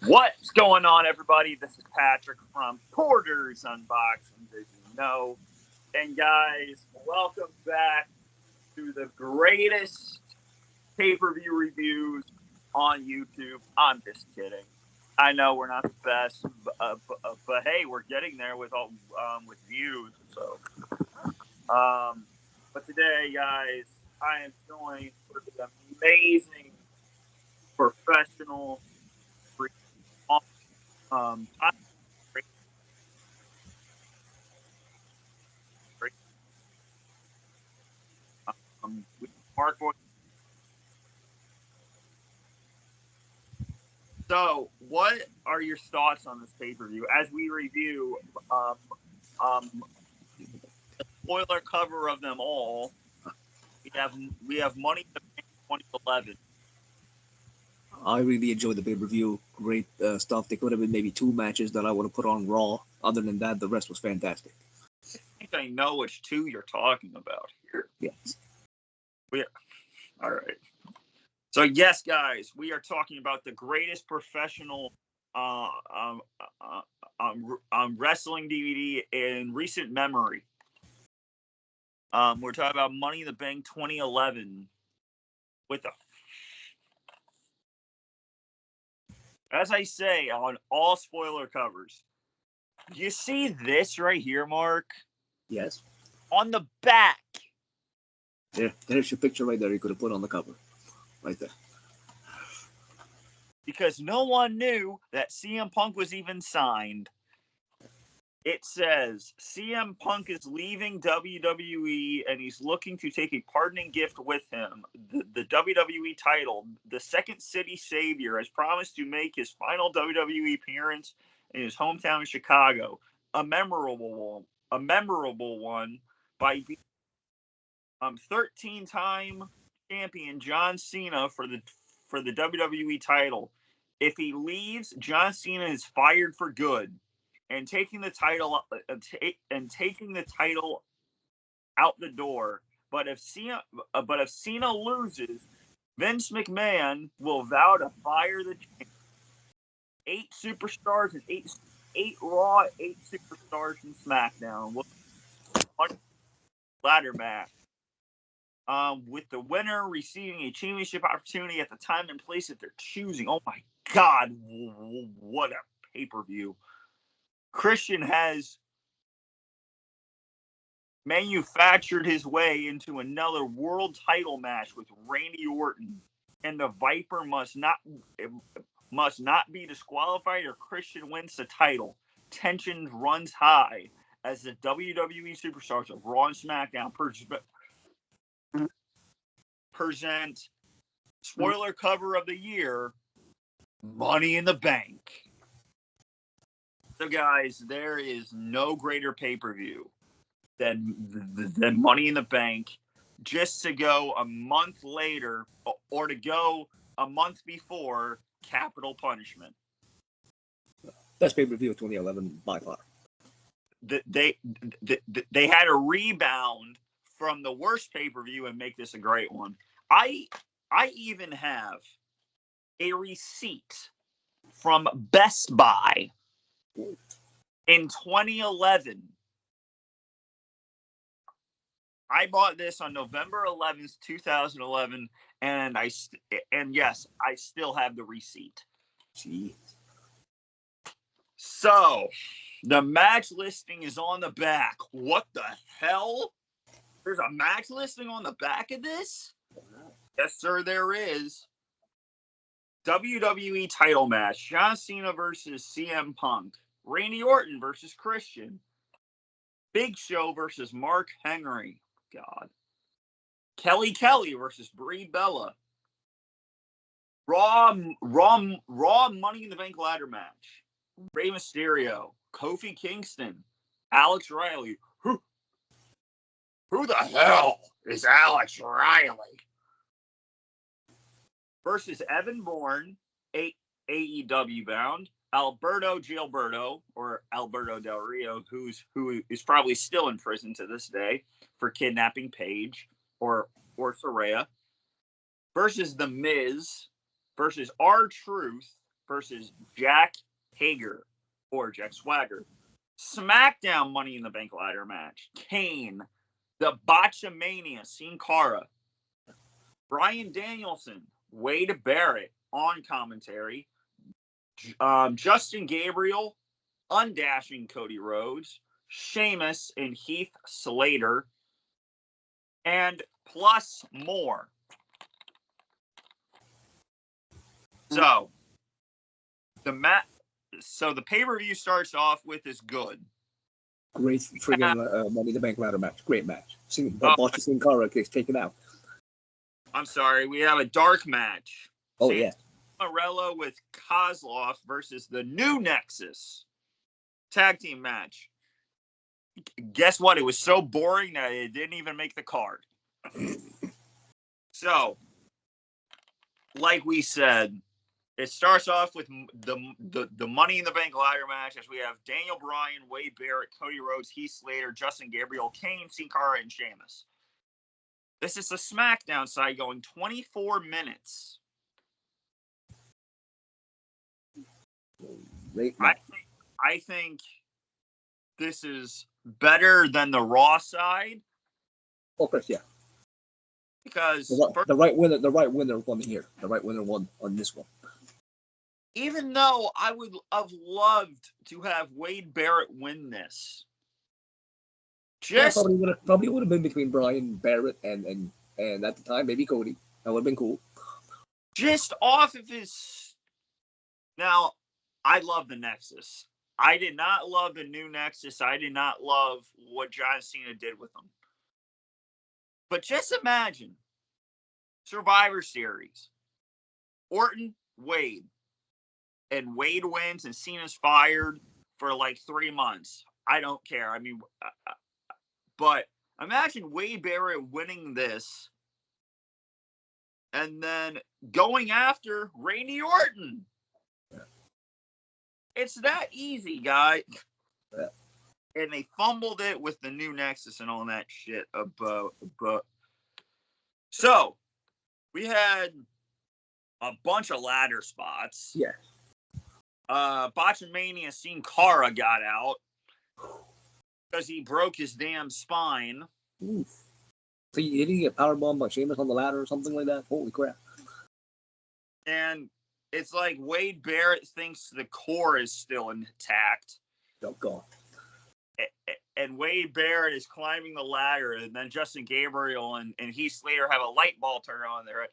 What's going on, everybody? This is Patrick from Porter's Unboxing, as you know. And guys, welcome back to the greatest pay-per-view reviews on YouTube. I'm just kidding. I know we're not the best, but hey, we're getting there with with views. So, but today, guys, I am joined with an amazing professional. Um, with markboy. So, what are your thoughts on this pay-per-view as we review um, the spoiler cover of them all? We have Money in the Bank 2011. I really enjoyed the pay-per-view. Great stuff. There could have been maybe 2 matches that I would have put on Raw. Other than that, the rest was fantastic. I think I know which two you're talking about here. Yes. All right. So, yes, guys, we are talking about the greatest professional wrestling DVD in recent memory. We're talking about Money in the Bank 2011 with the, as I say on all spoiler covers. You see this right here, Mark? Yes. On the back. There's your picture right there you could have put on the cover. Right there. Because no one knew that CM Punk was even signed. It says, CM Punk is leaving WWE and he's looking to take a pardoning gift with him. The WWE title, the Second City Savior, has promised to make his final WWE appearance in his hometown of Chicago. A memorable one by 13-time champion John Cena for the WWE title. If he leaves, John Cena is fired for good. And taking the title out the door. But if Cena loses, Vince McMahon will vow to fire the champion. 8 superstars and 8 Raw, 8 superstars in SmackDown. Ladder match. With the winner receiving a championship opportunity at the time and place that they're choosing. Oh my God, what a pay-per-view. Christian has manufactured his way into another world title match with Randy Orton, and the Viper must not be disqualified or Christian wins the title. Tension runs high as the WWE superstars of Raw and SmackDown present spoiler cover of the year, Money in the Bank. So, guys, there is no greater pay-per-view than Money in the Bank. Just to go a month later, or to go a month before Capital Punishment. Best pay-per-view of 2011 by far. They had a rebound from the worst pay-per-view and make this a great one. I even have a receipt from Best Buy in 2011. I bought this on November 11th, 2011, and yes, I still have the receipt. Jeez. So, the match listing is on the back. What the hell? There's a match listing on the back of this? Yes, sir, there is. WWE title match. John Cena versus CM Punk. Randy Orton versus Christian. Big Show versus Mark Henry. God. Kelly versus Brie Bella. Raw Money in the Bank ladder match. Rey Mysterio. Kofi Kingston. Alex Riley. Who the hell is Alex Riley? Versus Evan Bourne, AEW bound. Alberto Gilberto, or Alberto Del Rio, who is probably still in prison to this day for kidnapping Paige or Saraya. Versus The Miz. Versus R-Truth. versus Jack Hager or Jack Swagger. SmackDown Money in the Bank ladder match. Kane, the Botchamania, Sin Cara. Bryan Danielson, Wade Barrett on commentary. Justin Gabriel, Undashing Cody Rhodes. Sheamus and Heath Slater. And plus more. So the pay-per-view starts off with is good. Great friggin' Money in the Bank ladder match. Great match. Botcha Sin Cara gets taken out. I'm sorry. We have a dark match. Oh, yeah. Morello with Kozlov versus the New Nexus tag team match. Guess what? It was so boring that it didn't even make the card. So, like we said, it starts off with the Money in the Bank ladder match as we have Daniel Bryan, Wade Barrett, Cody Rhodes, Heath Slater, Justin Gabriel, Kane, Sin Cara, and Sheamus. This is the SmackDown side going 24 minutes. I think this is better than the Raw side. Of course, yeah. Because the right winner won here. The right winner won on this one. Even though I would have loved to have Wade Barrett win this. Probably would have been between Bryan Barrett and at the time maybe Cody. That would have been cool. Just off of his. Now, I love the Nexus. I did not love the New Nexus. I did not love what John Cena did with them. But just imagine Survivor Series. Orton, Wade. And Wade wins and Cena's fired for like 3 months. I don't care. I mean, but imagine Wade Barrett winning this and then going after Randy Orton. Yeah. It's that easy, guy. Yeah. And they fumbled it with the New Nexus and all that shit. So, we had a bunch of ladder spots. Yeah. Botchamania Sin Cara got out because he broke his damn spine. Oof. So he didn't get powerbombed by Sheamus on the ladder or something like that? Holy crap. And it's like Wade Barrett thinks the core is still intact. Oh, God. And Wade Barrett is climbing the ladder, and then Justin Gabriel and Heath Slater have a light bulb turn on there.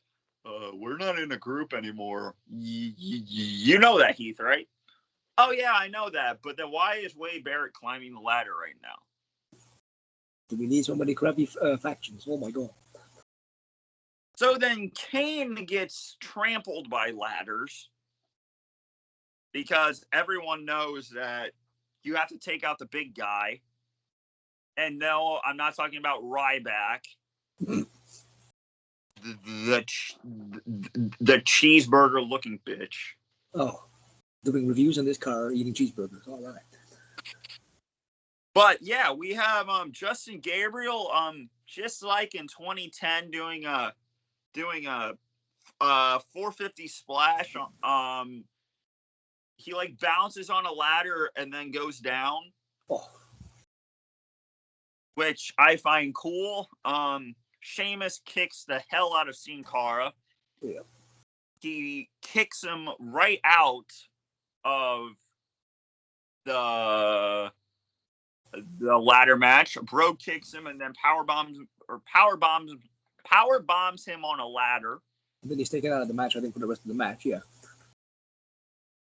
We're not in a group anymore. You know that, Heath, right? Oh, yeah, I know that. But then why is Wade Barrett climbing the ladder right now? Do we need so many crappy factions? Oh, my God. So then Kane gets trampled by ladders because everyone knows that you have to take out the big guy. And no, I'm not talking about Ryback. The cheeseburger-looking bitch. Oh, doing reviews on this car, eating cheeseburgers. All right. But yeah, we have Justin Gabriel, just like in 2010, doing a 450 splash. He like bounces on a ladder and then goes down, which I find cool. Sheamus kicks the hell out of Sin Cara. Yeah. He kicks him right out of the ladder match. Bro kicks him and then power bombs him on a ladder. And then he's taken out of the match, I think, for the rest of the match, yeah.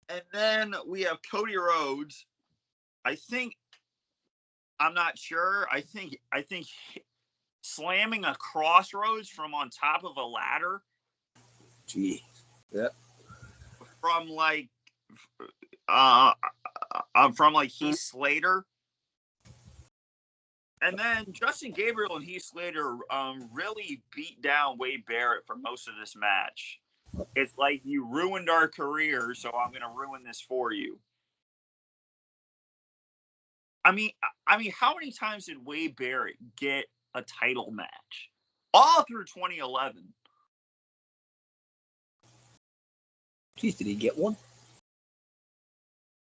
And then we have Cody Rhodes. I'm not sure. I think slamming a crossroads from on top of a ladder. Gee. Yeah. From Heath Slater. And then Justin Gabriel and Heath Slater really beat down Wade Barrett for most of this match. It's like, you ruined our career, so I'm going to ruin this for you. I mean, how many times did Wade Barrett get a title match? All through 2011. Jeez, did he get one?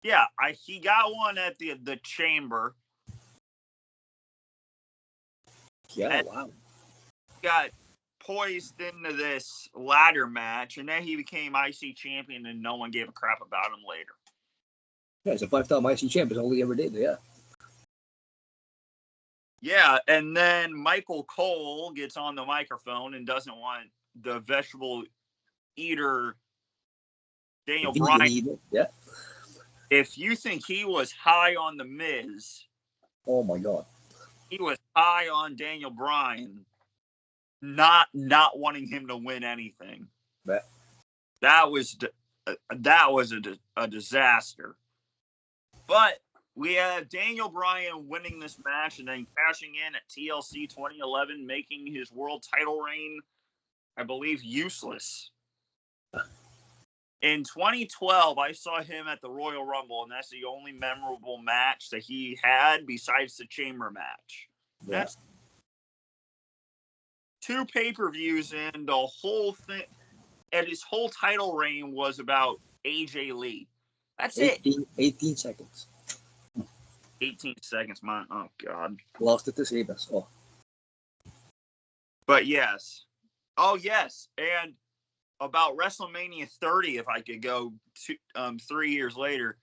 Yeah, he got one at the Chamber. Yeah, wow. Got poised into this ladder match, and then he became IC champion, and no one gave a crap about him later. Yeah, he's a 5-time IC champ. That's all he ever did. Yeah. Yeah, and then Michael Cole gets on the microphone and doesn't want the vegetable eater Daniel Bryan. Yeah. If you think he was high on the Miz, oh my God, he was high on Daniel Bryan, not wanting him to win anything. That was a disaster. But we have Daniel Bryan winning this match and then cashing in at TLC 2011, making his world title reign, I believe, useless. In 2012, I saw him at the Royal Rumble, and that's the only memorable match that he had besides the Chamber match. Yeah. That's 2 pay-per-views, and the whole thing, and his whole title reign was about AJ Lee. That's 18 seconds. 18 seconds, man. Oh, God. Lost it to Sheamus. Oh. But yes. Oh, yes. And about WrestleMania 30, if I could go 3 years later.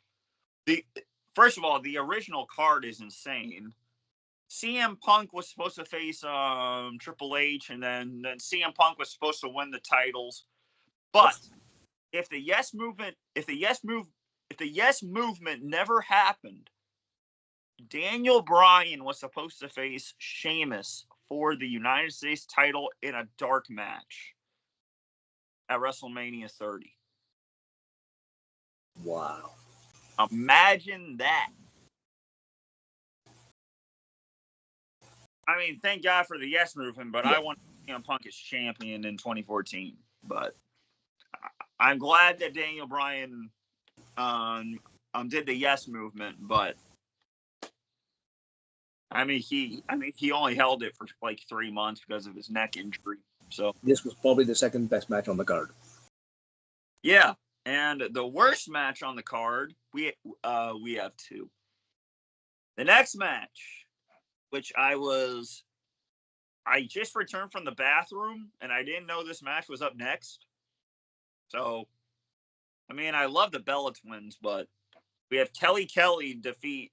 First of all, the original card is insane. CM Punk was supposed to face Triple H, and then CM Punk was supposed to win the titles. But if the Yes Movement never happened, Daniel Bryan was supposed to face Sheamus for the United States title in a dark match at WrestleMania 30. Wow. Imagine that. I mean, thank God for the Yes Movement, but I want CM Punk as champion in 2014. But I'm glad that Daniel Bryan did the Yes Movement, but he only held it for like 3 months because of his neck injury. So this was probably the second best match on the card. Yeah, and the worst match on the card, we have 2. The next match, which I just returned from the bathroom, and I didn't know this match was up next. So, I mean, I love the Bella Twins, but we have Kelly defeat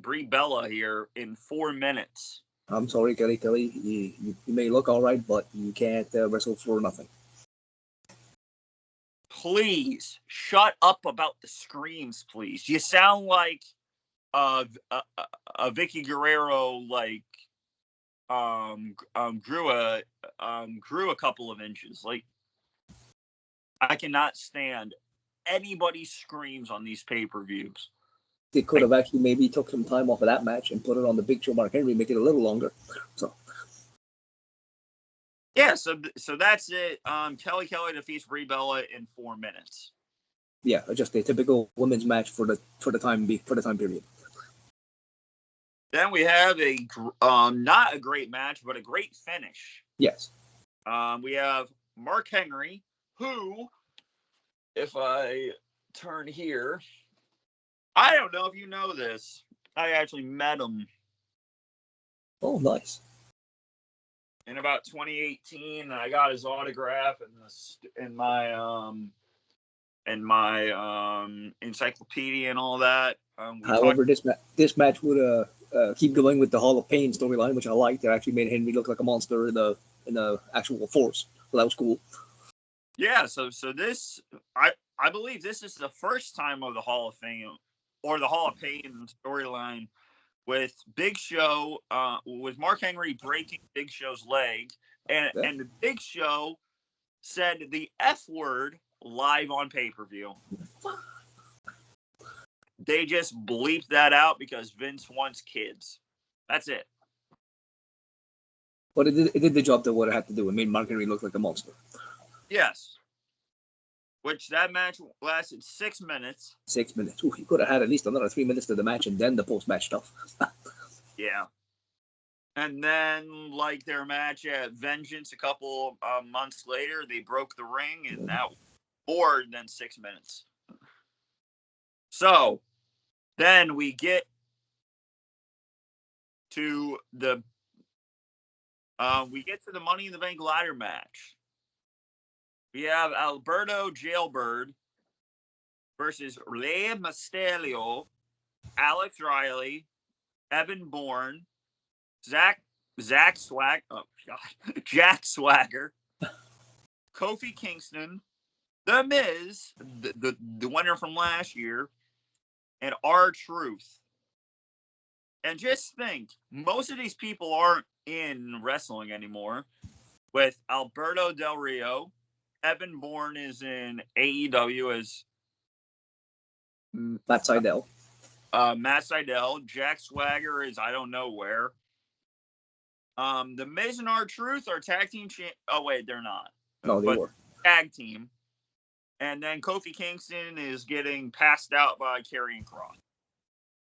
Brie Bella here in 4 minutes. I'm sorry, Kelly. You may look all right, but you can't wrestle for nothing. Please shut up about the screams, please. You sound like a Vicky Guerrero, like grew a couple of inches. Like, I cannot stand anybody screams on these pay-per-views. They could have actually maybe took some time off of that match and put it on the Big Show Mark Henry, make it a little longer. So yeah, so that's it. Kelly defeats Brie Bella in 4 minutes. Yeah, just a typical women's match for the time period. Then we have a not a great match, but a great finish. Yes. We have Mark Henry, who, if I turn here, I don't know if you know this. I actually met him. Oh, nice. In about 2018, I got his autograph in my encyclopedia and all that. However, this match would keep going with the Hall of Pain storyline, which I liked. It actually made Henry look like a monster in the actual force. So that was cool. Yeah, so this I believe this is the first time of the Hall of Fame or the Hall of Pain storyline with Big Show, with Mark Henry breaking Big Show's leg, and the Big Show said the F word live on pay-per-view. They just bleeped that out because Vince wants kids. That's it. But it did the job that what it had to do. It made Mark Henry look like a monster. Yes. Which that match lasted 6 minutes. 6 minutes. Ooh, he could have had at least another 3 minutes to the match and then the post-match stuff. Yeah. And then, like their match at Vengeance a couple months later, they broke the ring, and that was more than 6 minutes. So then we get to the Money in the Bank ladder match. We have Alberto Jailbird versus Rey Mysterio, Alex Riley, Evan Bourne, Jack Swagger, Kofi Kingston, The Miz, the winner from last year, and R-Truth. And just think, most of these people aren't in wrestling anymore. With Alberto Del Rio, Evan Bourne is in AEW as Matt Sydal. Matt Sydal. Jack Swagger is I don't know where. The Miz and R-Truth are tag team. Oh wait, they're not. No, they were tag team. And then Kofi Kingston is getting passed out by Karrion Kross.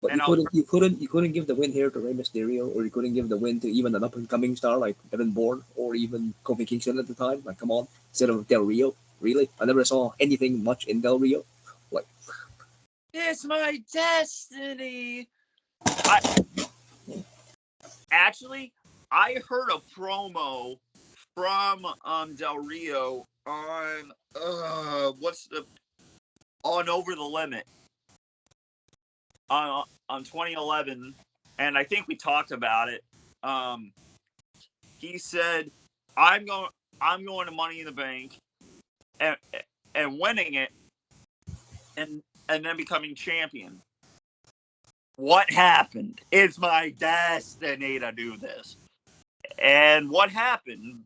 But you couldn't give the win here to Rey Mysterio, or you couldn't give the win to even an up and coming star like Evan Bourne or even Kofi Kingston at the time. Like, come on, instead of Del Rio, really? I never saw anything much in Del Rio. Like, it's my destiny. I heard a promo from Del Rio on on Over the Limit on 2011, and I think we talked about it. He said, "I'm going to Money in the Bank, and winning it, and then becoming champion." What happened? It's my destiny to do this. And what happened?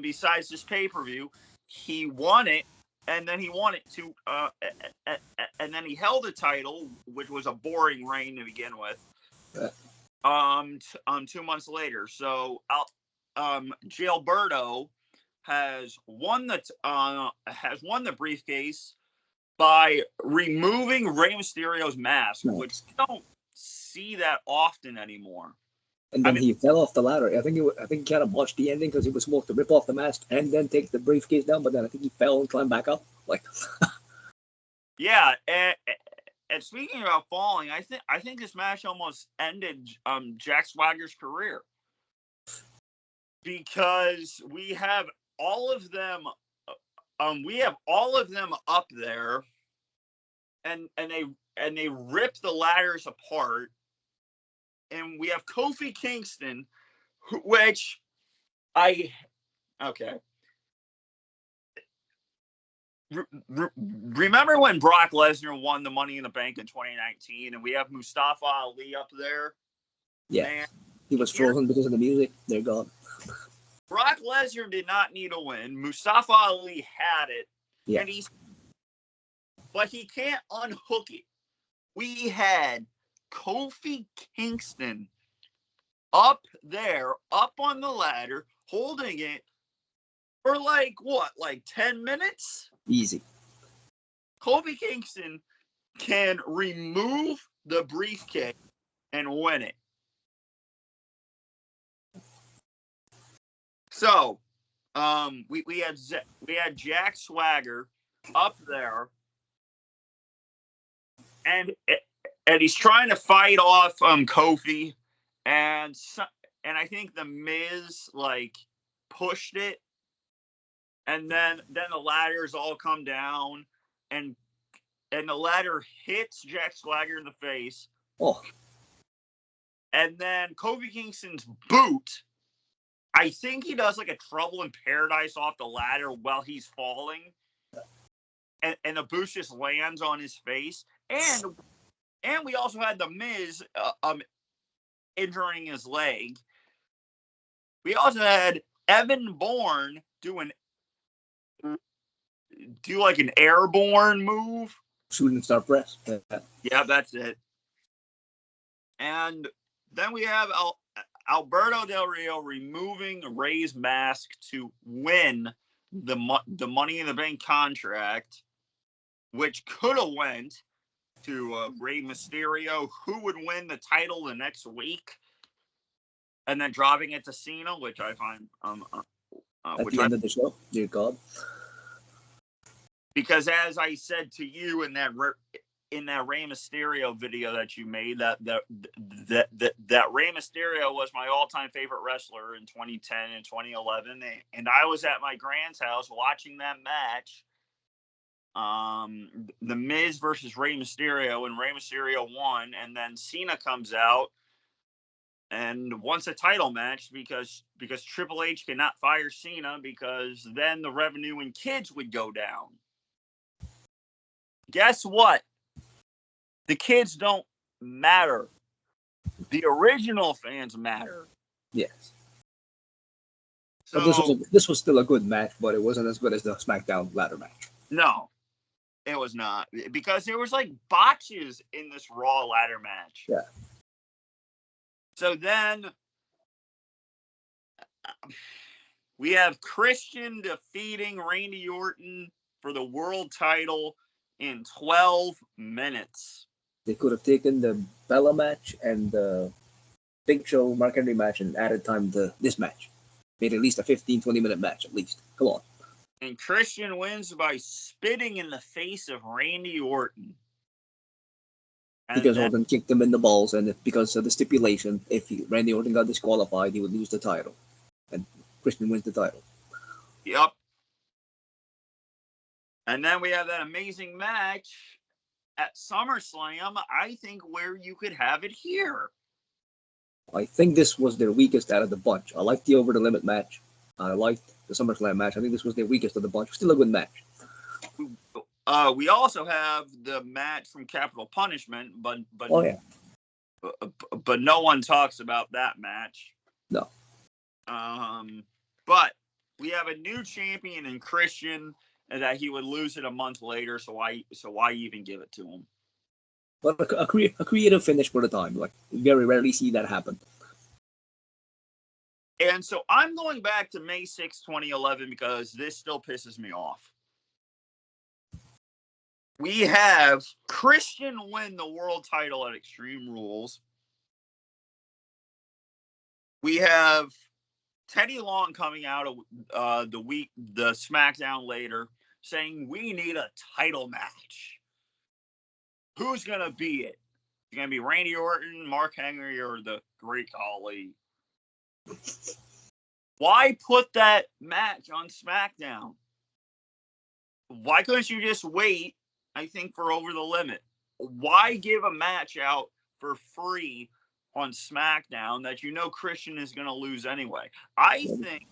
Besides this pay-per-view, he won it, and then he won it to, and then he held the title, which was a boring reign to begin with. 2 months later, so Gilberto has won the briefcase by removing Rey Mysterio's mask, which we don't see that often anymore. And then he fell off the ladder. I think he kind of botched the ending because he was supposed to rip off the mask and then take the briefcase down, but then I think he fell and climbed back up. Like, yeah. And speaking about falling, I think this match almost ended Jack Swagger's career, because we have all of them. We have all of them up there, and they rip the ladders apart. And we have Kofi Kingston, which remember when Brock Lesnar won the Money in the Bank in 2019, and we have Mustafa Ali up there? Yeah, and he was frozen because of the music. They're gone. Brock Lesnar did not need a win. Mustafa Ali had it, yeah. But he can't unhook it. We had Kofi Kingston up there, up on the ladder, holding it for like 10 minutes? Easy. Kofi Kingston can remove the briefcase and win it. So, we had Jack Swagger up there, and he's trying to fight off Kofi, and I think the Miz pushed it, and then the ladders all come down, and the ladder hits Jack Swagger in the face. Oh. And then Kofi Kingston's boot, I think he does a Trouble in Paradise off the ladder while he's falling, and the boot just lands on his face, and we also had the Miz injuring his leg. We also had Evan Bourne do an airborne move, shooting star press. Yeah, that's it. And then we have Alberto Del Rio removing Rey's mask to win the Money in the Bank contract, which could have went to Rey Mysterio, who would win the title the next week, and then dropping it to Cena, which I find at the end of the show. Dear God. Because as I said to you in that in that Rey Mysterio video that you made that Rey Mysterio was my all-time favorite wrestler in 2010 and 2011, and I was at my grand's house watching that match. The Miz versus Rey Mysterio, and Rey Mysterio won, and then Cena comes out and wants a title match because Triple H cannot fire Cena because then the revenue in kids would go down. Guess what? The kids don't matter. The original fans matter. Yes. So But this was still a good match, but it wasn't as good as the SmackDown ladder match. No, it was not, because there was like botches in this Raw ladder match. Yeah. So then we have Christian defeating Randy Orton for the world title in 12 minutes. They could have taken the Bella match and the Big Show Mark Henry match and added time to this match. Made at least a 15-20 minute match at least. Come on. And Christian wins by spitting in the face of Randy Orton. Because Orton kicked him in the balls, and because of the stipulation, if Randy Orton got disqualified, he would lose the title. And Christian wins the title. Yep. And then we have that amazing match at SummerSlam, I think, where you could have it here. I think this was their weakest out of the bunch. I liked the Over the Limit match. I liked the SummerSlam match. I think this was their weakest of the bunch. Still a good match. We also have the match from Capital Punishment, but oh yeah, but no one talks about that match. No. But we have a new champion in Christian, and that he would lose it a month later. So why even give it to him? But a creative finish for the time. Like, very rarely see that happen. And so I'm going back to May 6, 2011, because this still pisses me off. We have Christian win the world title at Extreme Rules. We have Teddy Long coming out of the SmackDown later, saying we need a title match. Who's going to be it? It's going to be Randy Orton, Mark Henry, or the Great Khali? Why put that match on SmackDown? Why couldn't you just wait, I think, for Over the Limit? Why give a match out for free on SmackDown that you know Christian is going to lose anyway? I think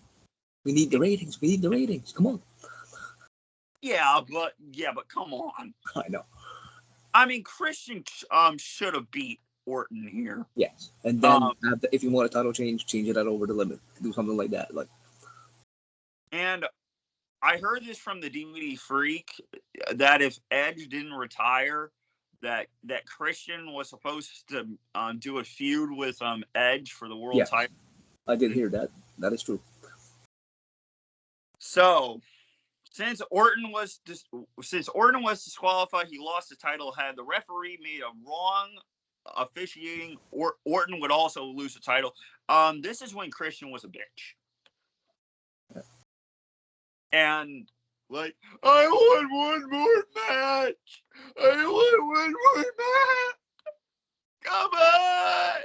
we need the ratings. We need the ratings. Come on. Yeah, but come on. I know. I mean, Christian should have beat Orton here. Yes, and then if you want a title change it at Over the Limit. Do something like that. And I heard this from the DVD Freak that if Edge didn't retire, that Christian was supposed to do a feud with Edge for the world title. I did hear that. That is true. So, since Orton was disqualified, he lost the title. Had the referee made a wrong officiating, Orton would also lose the title. This is when Christian was a bitch. And I want one more match. I want one more match. Come on.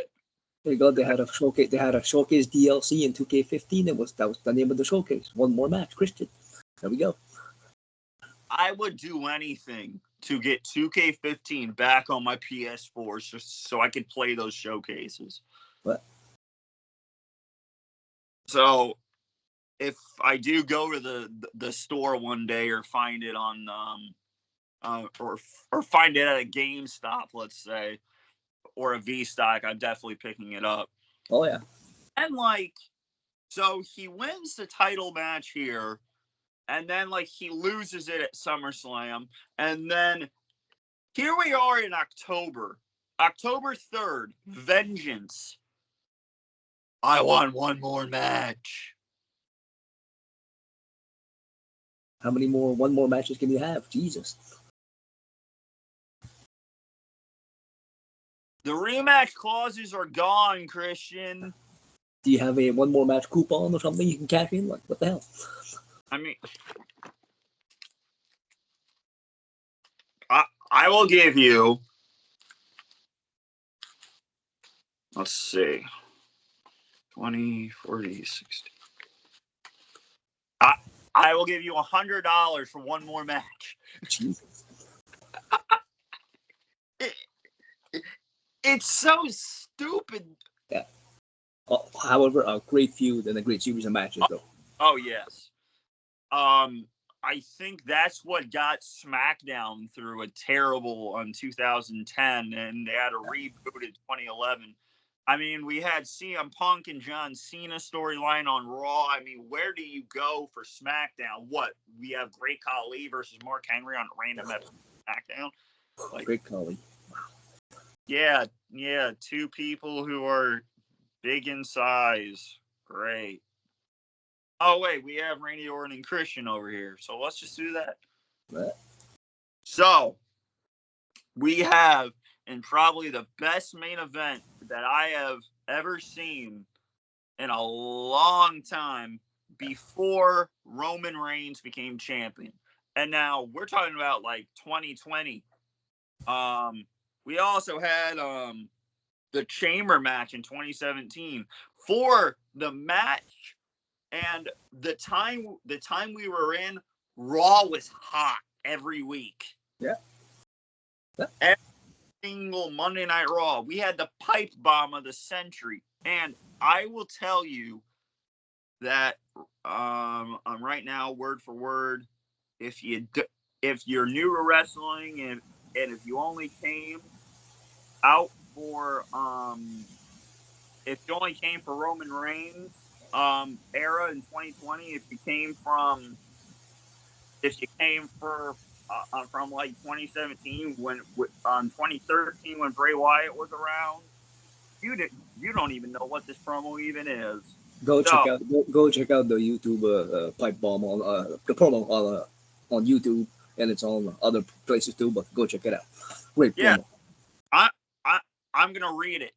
There you go. They had a showcase. They had a showcase DLC in 2K15. That was the name of the showcase. One more match, Christian. There we go. I would do anything to get 2K15 back on my PS4 just so I could play those showcases. What? So, if I do go to the store one day or find it on or find it at a GameStop, let's say, or a V-Stock, I'm definitely picking it up. Oh yeah. And so he wins the title match here, and then he loses it at SummerSlam, and then here we are in October 3rd, Vengeance. I want one more match. How many more one more matches can you have? Jesus. The rematch clauses are gone, Christian. Do you have a one more match coupon or something you can cash in? What the hell? I mean, I will give you. Let's see. 20, 40, 60. I will give you $100 for one more match. Jesus. It's so stupid. Yeah. However, a great feud and a great series of matches, though. Oh yes. I think that's what got SmackDown through a terrible on 2010, and they had a reboot in 2011. I mean, we had CM Punk and John Cena storyline on Raw. I mean, where do you go for SmackDown? What, we have Great Khali versus Mark Henry on random episode of SmackDown? Like, Great Khali. Yeah, two people who are big in size. Great. Oh, wait, we have Randy Orton and Christian over here. So let's just do that. What? So, we have, in probably the best main event that I have ever seen in a long time before Roman Reigns became champion. And now we're talking about like 2020. We also had the Chamber match in 2017. For the match and the time we were in, Raw was hot every week. Yeah. Every single Monday Night Raw. We had the pipe bomb of the century. And I will tell you that right now, word for word, if you're new to wrestling and if you only came out for if you only came for Roman Reigns era in 2020, if you came from from like 2017 when 2013 when Bray Wyatt was around, you don't even know what this promo even is. Go check out the YouTube pipe bomb on the promo on YouTube, and it's on other places too. But go check it out. Great promo. I'm gonna read it.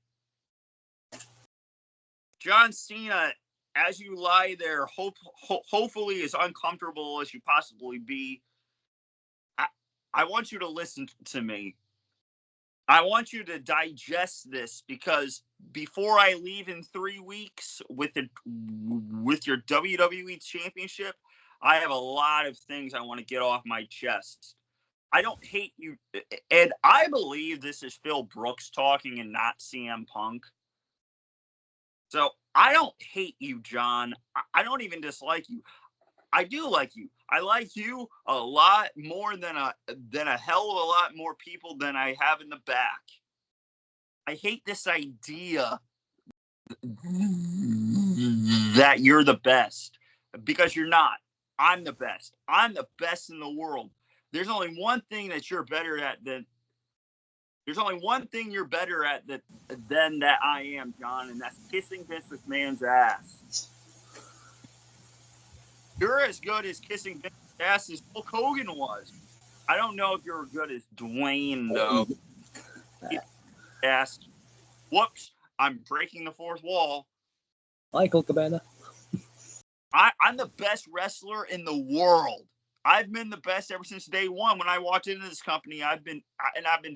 John Cena, as you lie there, hopefully as uncomfortable as you possibly be, I want you to listen to me. I want you to digest this, because before I leave in 3 weeks with your WWE Championship, I have a lot of things I want to get off my chest. I don't hate you, and I believe this is Phil Brooks talking and not CM Punk. So I don't hate you, John. I don't even dislike you. I do like you. I like you a lot more than a hell of a lot more people than I have in the back. I hate this idea that you're the best, because you're not. I'm the best. I'm the best in the world. There's only one thing that you're better at than that I am, John, and that's kissing Vince McMahon's ass. You're as good as kissing Vince's ass as Hulk Hogan was. I don't know if you're as good as Dwayne, though. Ass. Whoops. I'm breaking the fourth wall. Hi, Colt Cabana. I'm the best wrestler in the world. I've been the best ever since day one. When I walked into this company, I've been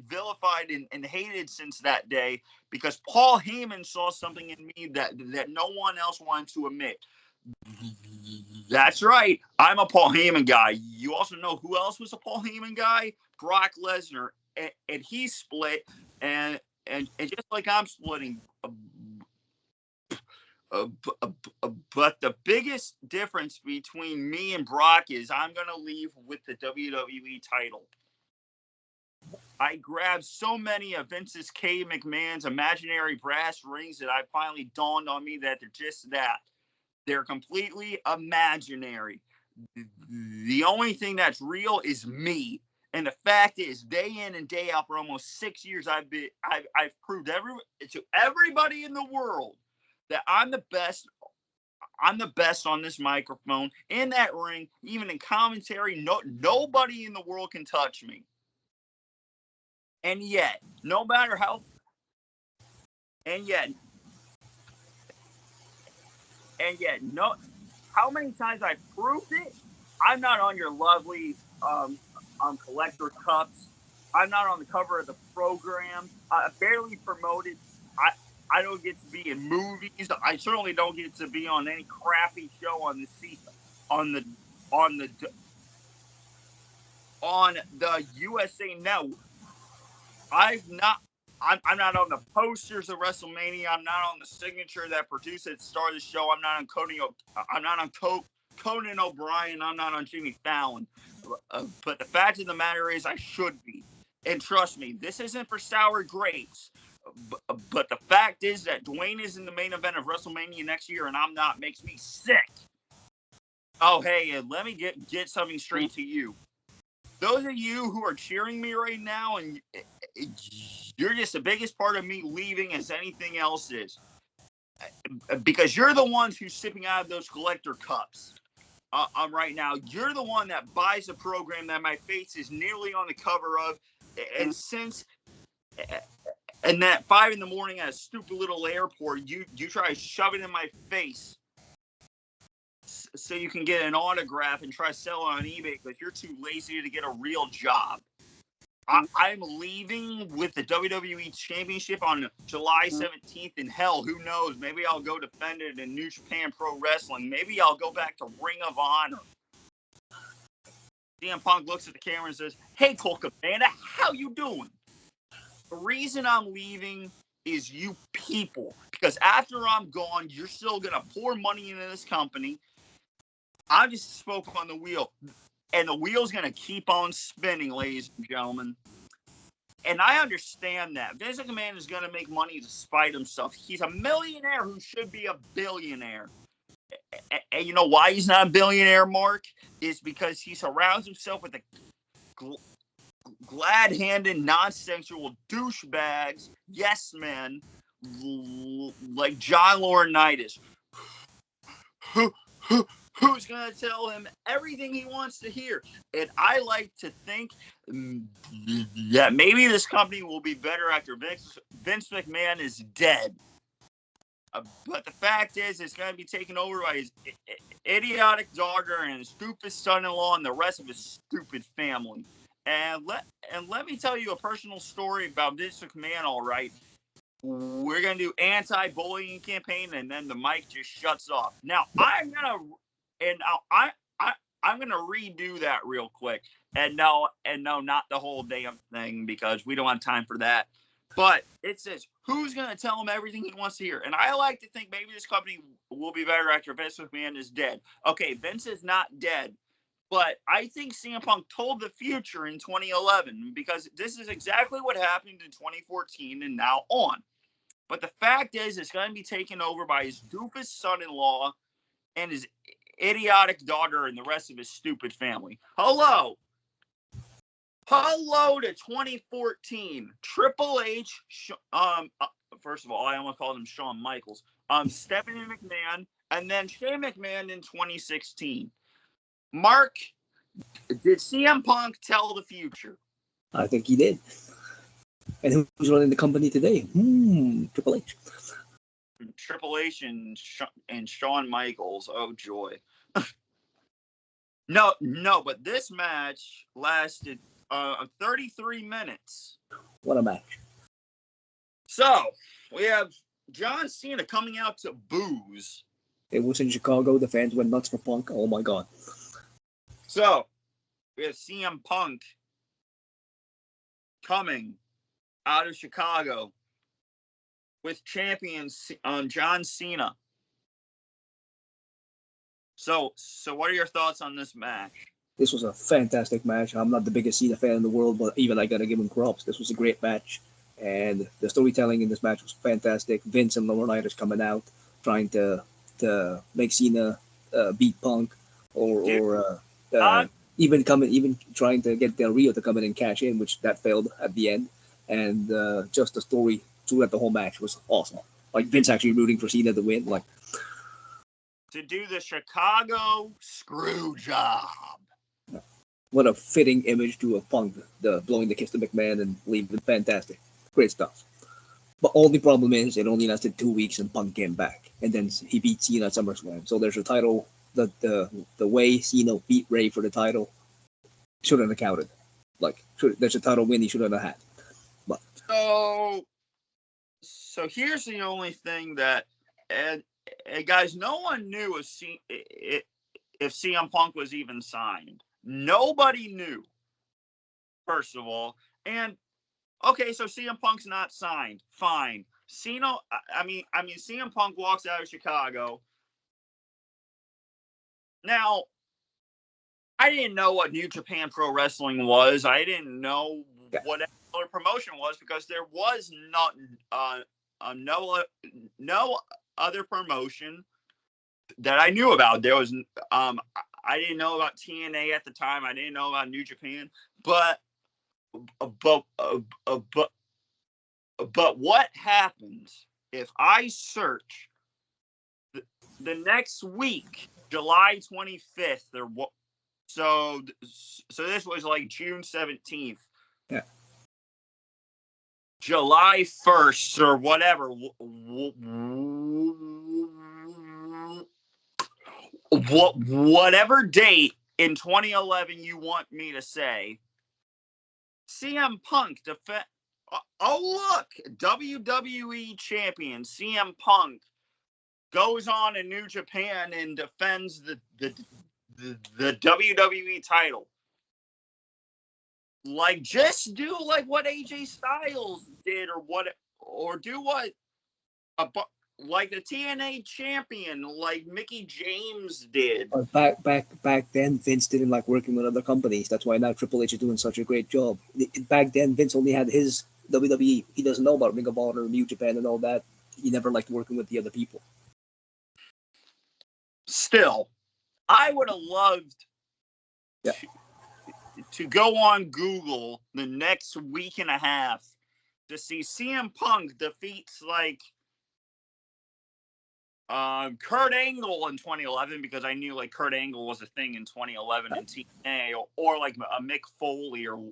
vilified and hated since that day, because Paul Heyman saw something in me that no one else wanted to admit. That's right. I'm a Paul Heyman guy. You also know who else was a Paul Heyman guy? Brock Lesnar. And he split. And just like I'm splitting. But the biggest difference between me and Brock is I'm going to leave with the WWE title. I grabbed so many of Vince's K. McMahon's imaginary brass rings that I finally dawned on me that they're just that. They're completely imaginary. The only thing that's real is me. And the fact is, day in and day out for almost 6 years, I've proved to everybody in the world that I'm the best. I'm the best on this microphone, in that ring, even in commentary. Nobody in the world can touch me. And yet, no matter how, no, how many times I've proved it, I'm not on your lovely collector cups. I'm not on the cover of the program. Barely promoted. I don't get to be in movies. I certainly don't get to be on any crappy show on on the on the on the USA Network. I'm not on the posters of WrestleMania. I'm not on the signature that produced it, started the show. I'm not on Conan O'Brien. I'm not on Jimmy Fallon. But the fact of the matter is, I should be. And trust me, this isn't for sour grapes. But the fact is that Dwayne is in the main event of WrestleMania next year, and I'm not. Makes me sick. Oh, hey, and let me get something straight to you. Those of you who are cheering me right now, and you're just the biggest part of me leaving as anything else is, because you're the ones who's sipping out of those collector cups. Right now, you're the one that buys a program that my face is nearly on the cover of, and that 5 a.m. at a stupid little airport, you try to shove it in my face so you can get an autograph and try to sell it on eBay because you're too lazy to get a real job. I'm leaving with the WWE Championship on July 17th. And hell, who knows? Maybe I'll go defend it in New Japan Pro Wrestling. Maybe I'll go back to Ring of Honor. CM Punk looks at the camera and says, "Hey, Colt Cabana, how you doing?" The reason I'm leaving is you people. Because after I'm gone, you're still going to pour money into this company. I just spoke on the wheel. And the wheel's going to keep on spinning, ladies and gentlemen. And I understand that. Vince McMahon is going to make money to spite himself. He's a millionaire who should be a billionaire. And you know why he's not a billionaire, Mark? Is because he surrounds himself with the glad-handed, non-sexual douchebags, yes men, like John Laurinaitis. Who's going to tell him everything he wants to hear? And I like to think that maybe this company will be better after Vince McMahon is dead. But the fact is, it's going to be taken over by his idiotic daughter and his stupid son-in-law and the rest of his stupid family. And let me tell you a personal story about Vince McMahon, all right? We're going to do anti-bullying campaign, and then the mic just shuts off. Now, I'm going to redo that real quick. And no, not the whole damn thing, because we don't have time for that. But it says, who's going to tell him everything he wants to hear? And I like to think maybe this company will be better after Vince McMahon is dead. Okay, Vince is not dead. But I think CM Punk told the future in 2011, because this is exactly what happened in 2014 and now on. But the fact is, it's going to be taken over by his doofus son-in-law and his idiotic daughter and the rest of his stupid family. Hello to 2014. Triple H, first of all, I almost called him Shawn Michaels. Stephanie McMahon, and then Shane McMahon in 2016. Mark, did CM Punk tell the future? I think he did. And who's running the company today? Triple H. Triple H and Shawn Michaels. Oh, joy. No, but this match lasted 33 minutes. What a match. So, we have John Cena coming out to booze. It was in Chicago. The fans went nuts for Punk. Oh, my God. So, we have CM Punk coming out of Chicago with champion John Cena. So what are your thoughts on this match? This was a fantastic match. I'm not the biggest Cena fan in the world, but even I got to give him props. This was a great match. And the storytelling in this match was fantastic. Vince and Laurinaitis coming out, trying to make Cena beat Punk, or even trying to get Del Rio to come in and cash in, which that failed at the end. And just the story throughout the whole match was awesome. Like Vince actually rooting for Cena to win. Like, to do the Chicago screw job. What a fitting image to a Punk, the blowing the kiss to McMahon and leaving. Fantastic. Great stuff. But only problem is it only lasted 2 weeks and Punk came back. And then he beat Cena at SummerSlam. So there's a title, the way Cena beat Ray for the title shouldn't have counted. Like, sure, there's a title win he should have had. But so here's the only thing that, and guys, no one knew if CM Punk was even signed. Nobody knew, first of all. And okay, so CM Punk's not signed. Fine. I mean, CM Punk walks out of Chicago. Now, I didn't know what New Japan Pro Wrestling was. I didn't know what other promotion was because there was no other promotion that I knew about. There was I didn't know about TNA at the time. I didn't know about New Japan, but what happens if I search the next week, July 25th, or what? So this was like June 17th. Yeah. July 1st or whatever. Whatever date in 2011 you want me to say, CM Punk defend. Oh, look, WWE champion CM Punk goes on in New Japan and defends the WWE title. Like, just do like what AJ Styles did, or do what like the TNA champion, like Mickey James did. Back then, Vince didn't like working with other companies. That's why now Triple H is doing such a great job. Back then, Vince only had his WWE. He doesn't know about Ring of Honor, New Japan, and all that. He never liked working with the other people. Still, I would have loved to go on Google the next week and a half to see CM Punk defeats like Kurt Angle in 2011, because I knew like Kurt Angle was a thing in 2011 in TNA, or like a Mick Foley or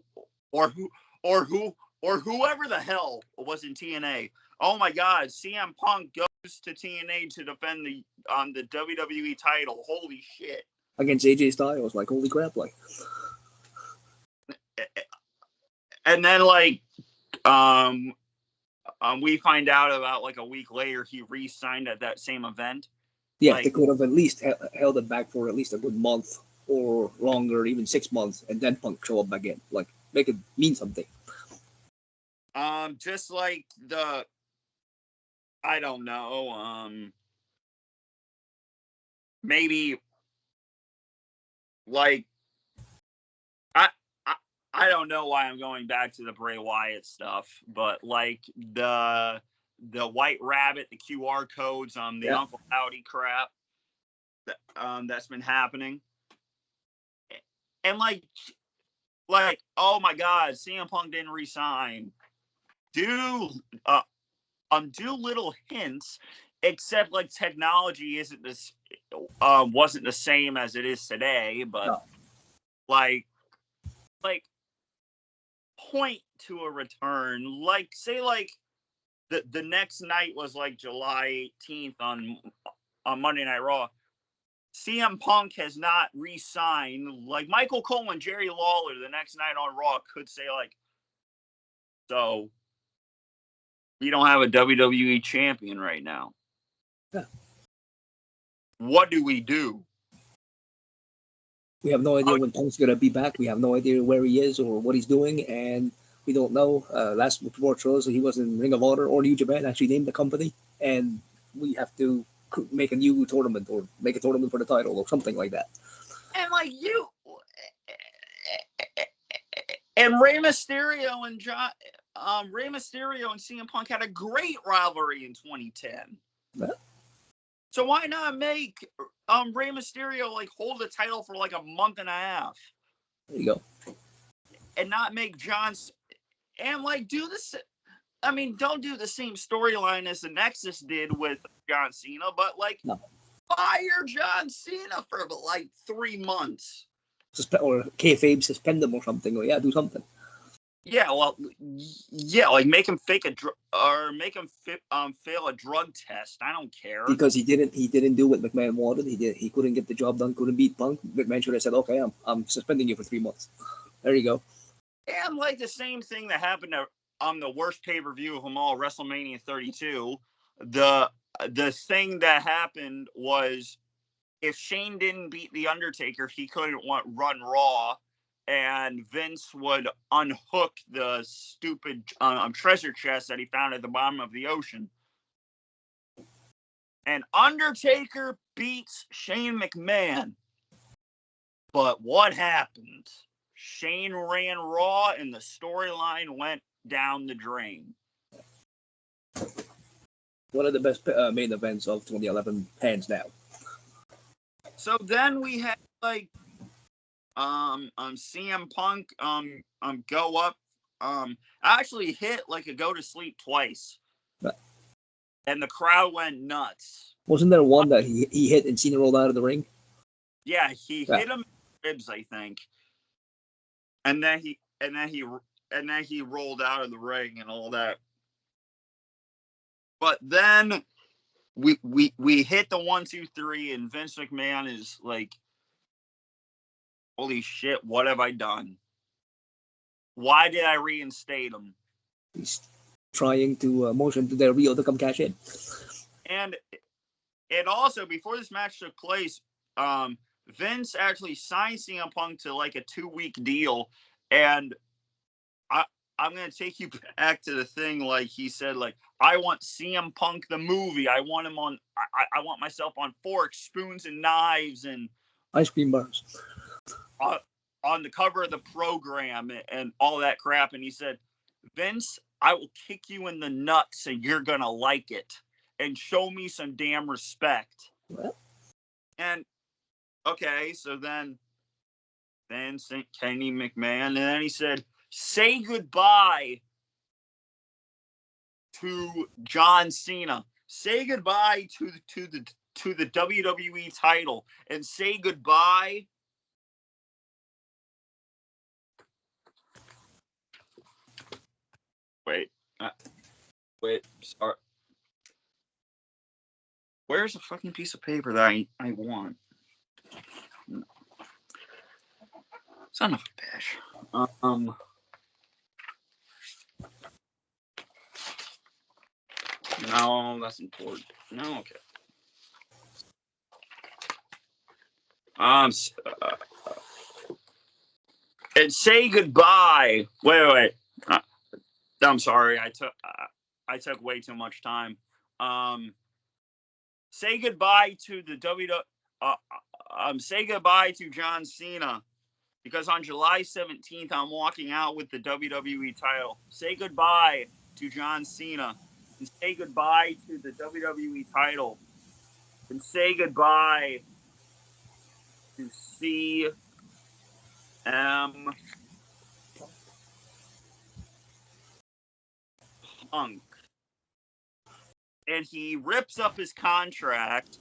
whoever the hell was in TNA. Oh my God, CM Punk goes to TNA to defend the WWE title. Holy shit! Against AJ Styles, like holy crap, like. And then like we find out about like a week later he re-signed at that same event. Yeah, like, they could have at least held it back for at least a good month or longer, even 6 months, and then Punk show up again. Like, make it mean something. Just like I don't know, maybe like I don't know why I'm going back to the Bray Wyatt stuff, but like the White Rabbit, the QR codes, the Uncle Howdy crap that's been happening, and like oh my God, CM Punk didn't resign. Do little hints, except like technology isn't this wasn't the same as it is today, but like point to a return, like say like the next night was like July 18th on Monday Night Raw. CM Punk has not re-signed. Like Michael Cole and Jerry Lawler the next night on Raw could say like, so we don't have a WWE champion right now. Yeah. What do we do? We have no idea when Punk's going to be back. We have no idea where he is or what he's doing, and we don't know. Last report shows he was in Ring of Honor or New Japan, actually named the company, and we have to make a new tournament or make a tournament for the title or something like that. And like and Rey Mysterio and CM Punk had a great rivalry in 2010. Yeah. So why not make Rey Mysterio like hold the title for like a month and a half? There you go. And not make and like do this. I mean, don't do the same storyline as the Nexus did with John Cena, but like fire John Cena for like 3 months. Or kayfabe, suspend him or something. Or do something. Yeah, well, like make him fail a drug test. I don't care, because he didn't do what McMahon wanted. He couldn't get the job done. Couldn't beat Punk. McMahon should have said, "Okay, I'm suspending you for 3 months." There you go. And like the same thing that happened on the worst pay-per-view of them all, WrestleMania 32. The thing that happened was if Shane didn't beat The Undertaker, he couldn't run Raw, and Vince would unhook the stupid treasure chest that he found at the bottom of the ocean. And Undertaker beats Shane McMahon. But what happened? Shane ran Raw, and the storyline went down the drain. One of the best main events of 2011, hands down. So then we had like CM Punk go up actually hit like a go to sleep twice. But, and the crowd went nuts. Wasn't there one that he hit and Cena rolled out of the ring? Yeah, he hit him in the ribs, I think. And then he rolled out of the ring and all that. But then we hit the 1, 2, 3, and Vince McMahon is like, holy shit, what have I done? Why did I reinstate him? He's trying to motion to Del Rio to come cash in. And also, before this match took place, Vince actually signed CM Punk to like a 2-week deal. And I'm going to take you back to the thing, like he said, like, I want CM Punk the movie. I want him on, I want myself on forks, spoons, and knives, and ice cream bars. On the cover of the program and all that crap. And he said, Vince, I will kick you in the nuts and you're going to like it. And show me some damn respect. What? And, okay, so then Kenny McMahon, and then he said, say goodbye to John Cena. Say goodbye to the WWE title, and say goodbye Wait, sorry. Where's the fucking piece of paper that I want? Son of a bitch. No, that's important. No, okay. And say goodbye. Wait. I'm sorry. I took way too much time. Say goodbye to the say goodbye to John Cena, because on July 17th I'm walking out with the WWE title. Say goodbye to John Cena, and say goodbye to the WWE title, and say goodbye to CM Punk. And he rips up his contract,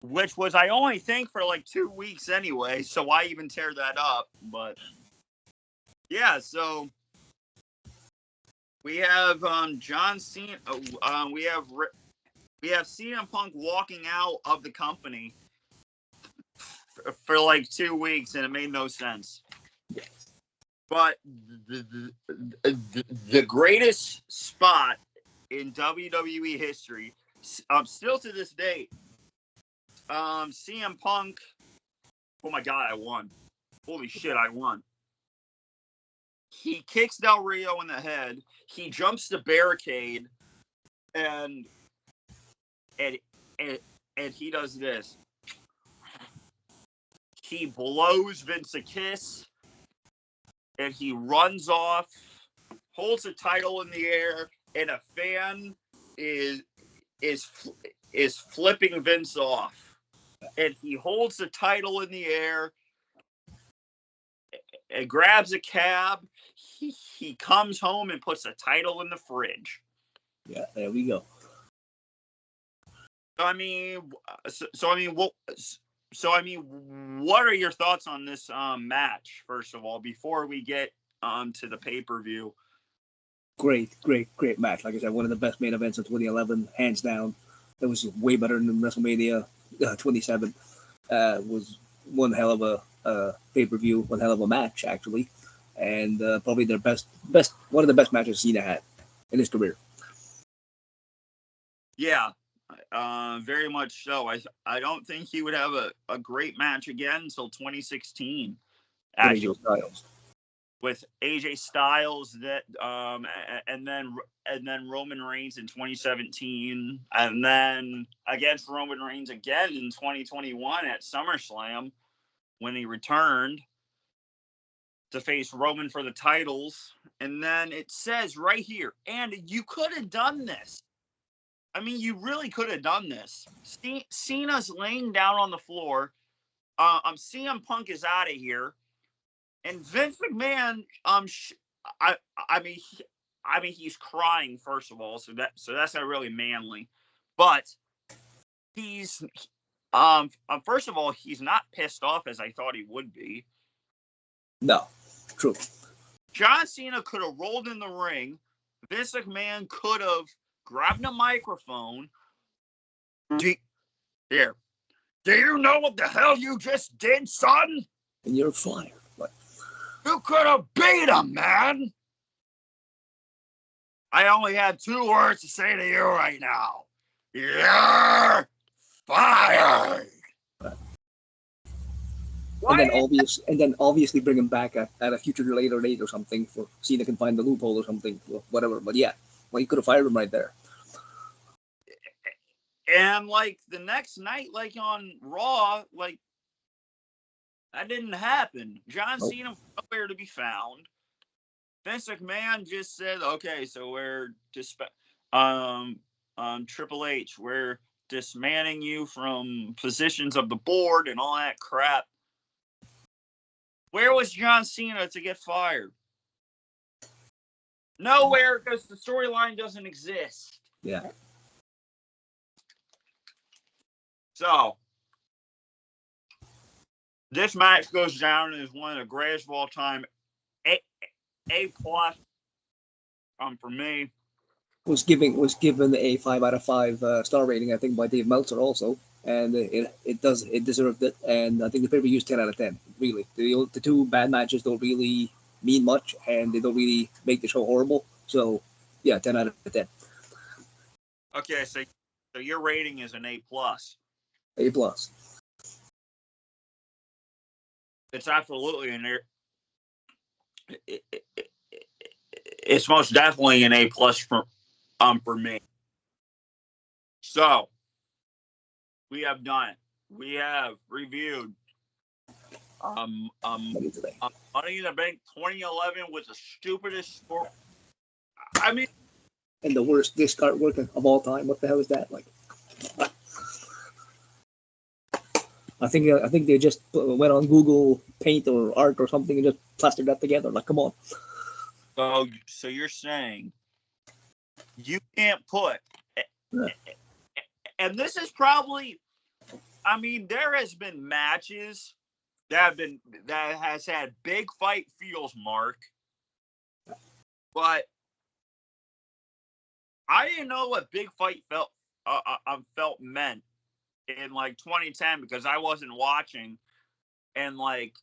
which was, I only think, for like 2 weeks anyway, so why even tear that up? But yeah, so we have John Cena. We have CM Punk walking out of the company for like 2 weeks, and it made no sense. But the greatest spot in WWE history, still to this day, CM Punk. Oh my God, I won! Holy shit, I won! He kicks Del Rio in the head. He jumps the barricade, and he does this. He blows Vince a kiss, and he runs off, holds the title in the air, and a fan is flipping Vince off. And he holds the title in the air and grabs a cab. He comes home and puts the title in the fridge. Yeah, there we go. I mean, what are your thoughts on this match, first of all, before we get to the pay-per-view? Great match. Like I said, one of the best main events of 2011, hands down. It was way better than WrestleMania 27. Was one hell of a pay-per-view, one hell of a match, actually. and probably their best one of the best matches Cena had in his career. Yeah, very much so. I don't think he would have a great match again until 2016. Actually, with AJ Styles, that and then Roman Reigns in 2017, and then against Roman Reigns again in 2021 at SummerSlam when he returned to face Roman for the titles. And then it says right here, and you could have done this. I mean, you really could have done this. Cena's laying down on the floor. CM Punk is out of here, and Vince McMahon. I mean, he's crying first of all, so that's not really manly. But he's first of all, he's not pissed off as I thought he would be. No, true. John Cena could have rolled in the ring. Vince McMahon could have grabbed a microphone. Here. Do you know what the hell you just did, son? And you're fired. What? You could have beat him, man. I only had 2 words to say to you right now. You're fired. And then obviously bring him back at a future later date or something for Cena can find the loophole or something, whatever. But yeah, well, you could have fired him right there. And like the next night, like on Raw, like that didn't happen. John Cena was nowhere to be found. Vince McMahon just said, "Okay, so we're Triple H, we're dismantling you from positions of the board and all that crap." Where was John Cena to get fired? Nowhere, because the storyline doesn't exist. Yeah. So, this match goes down as one of the greatest of all time. A plus for me. Was given a 5 out of 5 star rating, I think, by Dave Meltzer also, and it deserved it. And I think the pay-per-view is 10 out of 10. Really, the 2 bad matches don't really mean much, and they don't really make the show horrible. So yeah, 10 out of 10. Okay, so your rating is an A plus. A plus. It's absolutely an A. It's most definitely an A plus for me. So we have done it. We have reviewed Money in the Bank 2011 was the stupidest sport. I mean, and the worst discard work of all time. What the hell is that? Like, I think they just went on Google Paint or Art or something and just plastered that together. Like, come on. So you're saying you can't put, and this is probably, I mean, there has been matches that has had big fight feels, Mark, but I didn't know what big fight felt meant in like 2010 because I wasn't watching in like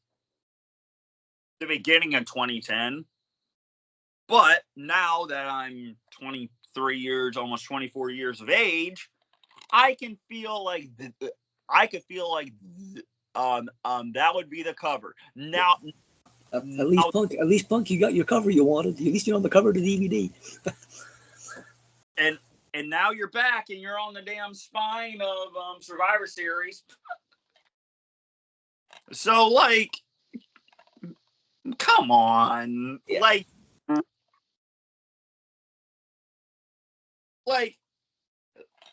the beginning of 2010. But now that I'm 23 years, almost 24 years of age, I can feel like that would be the cover. Now, at least Punk, you got your cover you wanted. At least you're on the cover of the DVD. and now you're back and you're on the damn spine of Survivor Series. So like, come on, yeah. like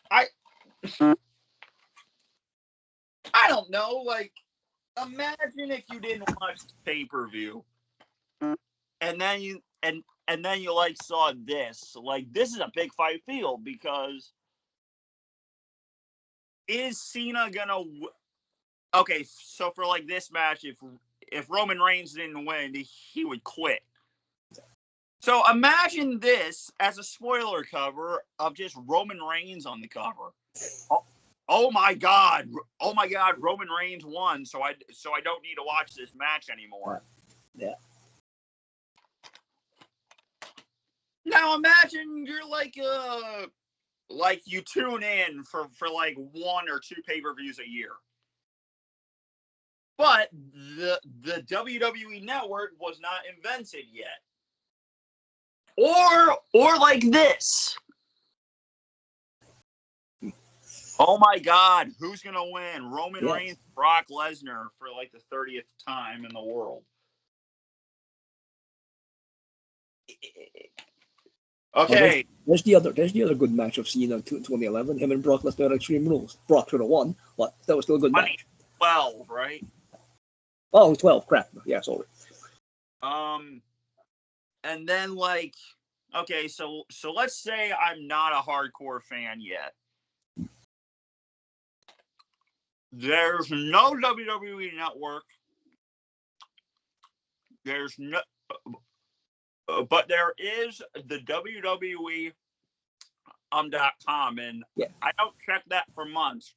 I don't know, like, imagine if you didn't watch the pay-per-view and then you like saw this. Like, this is a big fight field because is Cena gonna okay, so for like this match, if Roman Reigns didn't win, he would quit. So imagine this as a spoiler cover of just Roman Reigns on the cover. Oh my God! Roman Reigns won, so I don't need to watch this match anymore. Yeah. Now imagine you're like you tune in for like 1 or 2 pay-per-views a year. But the WWE network was not invented yet. Or like this. Oh my God, who's gonna win? Roman Reigns, Brock Lesnar for like the 30th time in the world. Okay. There's the other good match I've seen in 2011. Him and Brock Lesnar at Extreme Rules. Brock should have won, but that was still a good match. 12, right? Oh, 12. Crap. Yeah, sorry. And then like, okay, so let's say I'm not a hardcore fan yet. There's no WWE network. There's no, but there is the WWE .com, and I don't check that for months.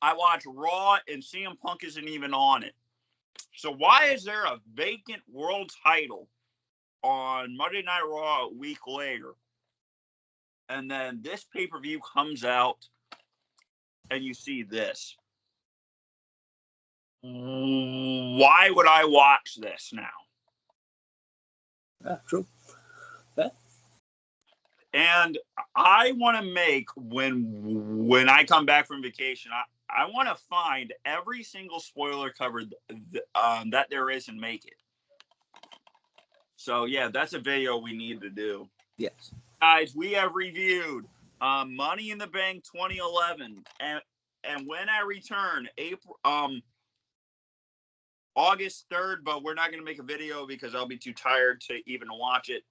I watch Raw, and CM Punk isn't even on it. So why is there a vacant world title on Monday Night Raw a week later? And then this pay-per-view comes out, and you see this. Why would I watch this now? True. Yeah. And I want to make, when I come back from vacation, I want to find every single spoiler cover that there is and make it. So, yeah, that's a video we need to do. Yes. Guys, we have reviewed Money in the Bank 2011. And when I return, August 3rd, but we're not going to make a video because I'll be too tired to even watch it.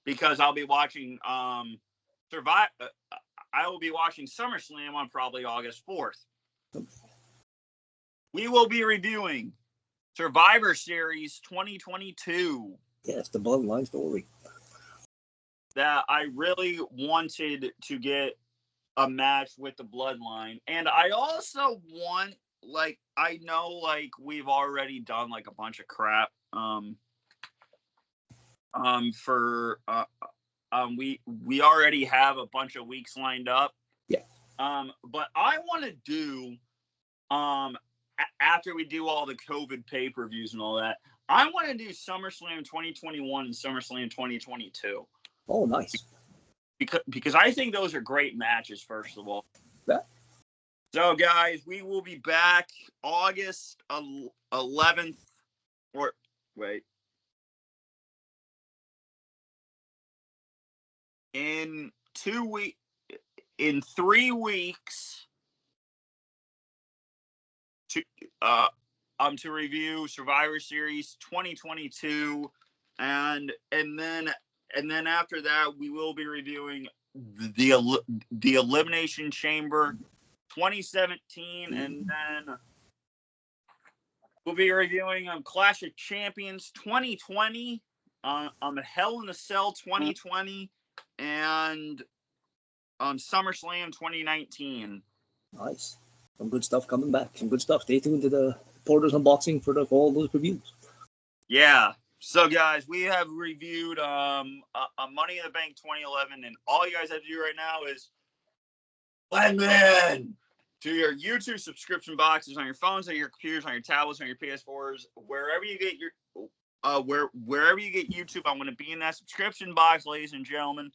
Because I'll be watching I will be watching SummerSlam on probably August 4th. We will be reviewing Survivor Series 2022. Yes, the Bloodline story. That I really wanted to get a match with the Bloodline. And I also want, like, I know, like, we've already done, like, a bunch of crap. We already have a bunch of weeks lined up. Yeah. But I want to do, after we do all the COVID pay-per-views and all that, I want to do SummerSlam 2021 and SummerSlam 2022. Oh, nice. Because I think those are great matches, first of all. Yeah. So, guys, we will be back August 11th. Or, wait. In 3 weeks to review Survivor Series 2022, and then after that we will be reviewing the Elimination Chamber 2017, and then we'll be reviewing Clash of Champions 2020, Hell in a Cell 2020, and SummerSlam 2019. Nice. Some good stuff coming back. Some good stuff. Stay tuned to the Porter's Unboxing for all those reviews. Yeah. So, guys, we have reviewed Money in the Bank 2011, and all you guys have to do right now is log in to your YouTube subscription boxes on your phones, on your computers, on your tablets, on your PS4s, wherever you get your wherever you get YouTube. I'm going to be in that subscription box, ladies and gentlemen.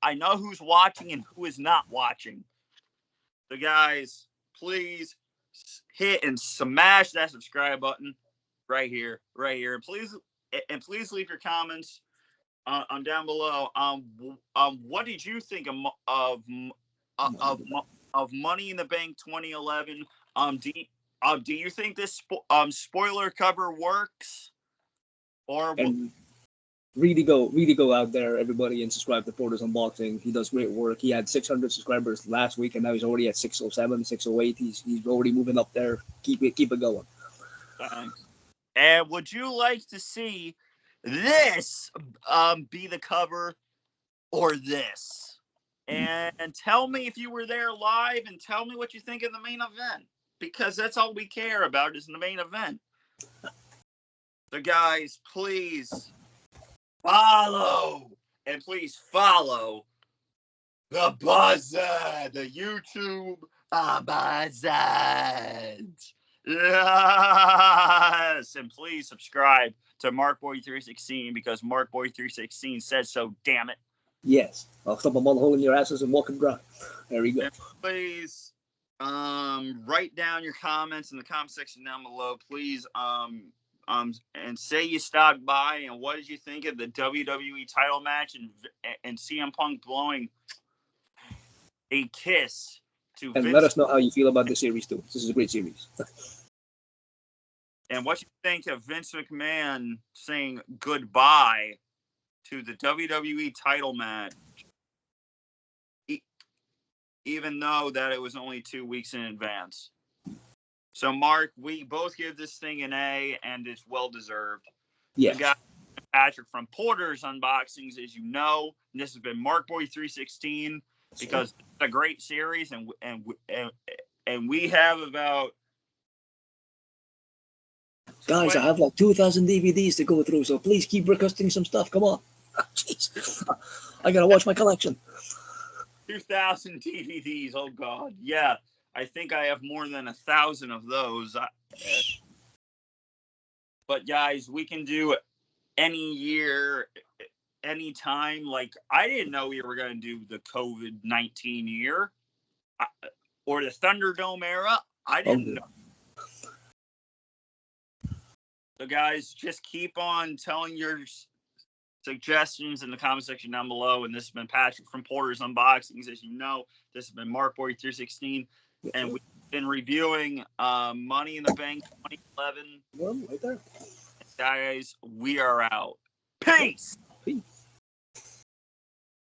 I know who's watching and who is not watching. So, guys, please hit and smash that subscribe button right here. And please leave your comments down below. What did you think of Money in the Bank 2011? Do you think this spoiler cover works? Or really go out there, everybody, and subscribe to Porter's Unboxing. He does great work. He had 600 subscribers last week, and now he's already at 607, 608. He's already moving up there. Keep it going. And would you like to see this be the cover or this? And tell me if you were there live, and tell me what you think of the main event, because that's all we care about is the main event. So, guys, please follow And please follow the Buzzard, the YouTube Buzzard. Yes. And please subscribe to markboy316 because markboy316 says so, damn it. Yes. I'll stop a mud hole in your asses and walk them dry. There you go. And please write down your comments in the comment section down below. Please and say you stopped by and what did you think of the WWE title match and CM Punk blowing a kiss to And Vince. let us know how you feel about this series too. This is a great series. And what you think of Vince McMahon saying goodbye to the WWE title match, even though that it was only 2 weeks in advance. So, Mark, we both give this thing an A, and it's well-deserved. Yes. We got Patrick from Porter's Unboxings, as you know. And this has been markboy316 because it's a great series, and we have about... Guys, I have like 2,000 DVDs to go through, so please keep requesting some stuff. Come on. Jeez. I gotta watch my collection. 2,000 DVDs. Oh, God. Yeah. I think I have more than 1,000 of those. But, guys, we can do any year, any time. Like, I didn't know we were going to do the COVID-19 year or the Thunderdome era. I didn't know. So, guys, just keep on telling your suggestions in the comment section down below. And this has been Patrick from Porter's Unboxings. As you know, this has been markboy316. And we've been reviewing Money in the Bank 2011. Well, right there. Guys, we are out. Peace!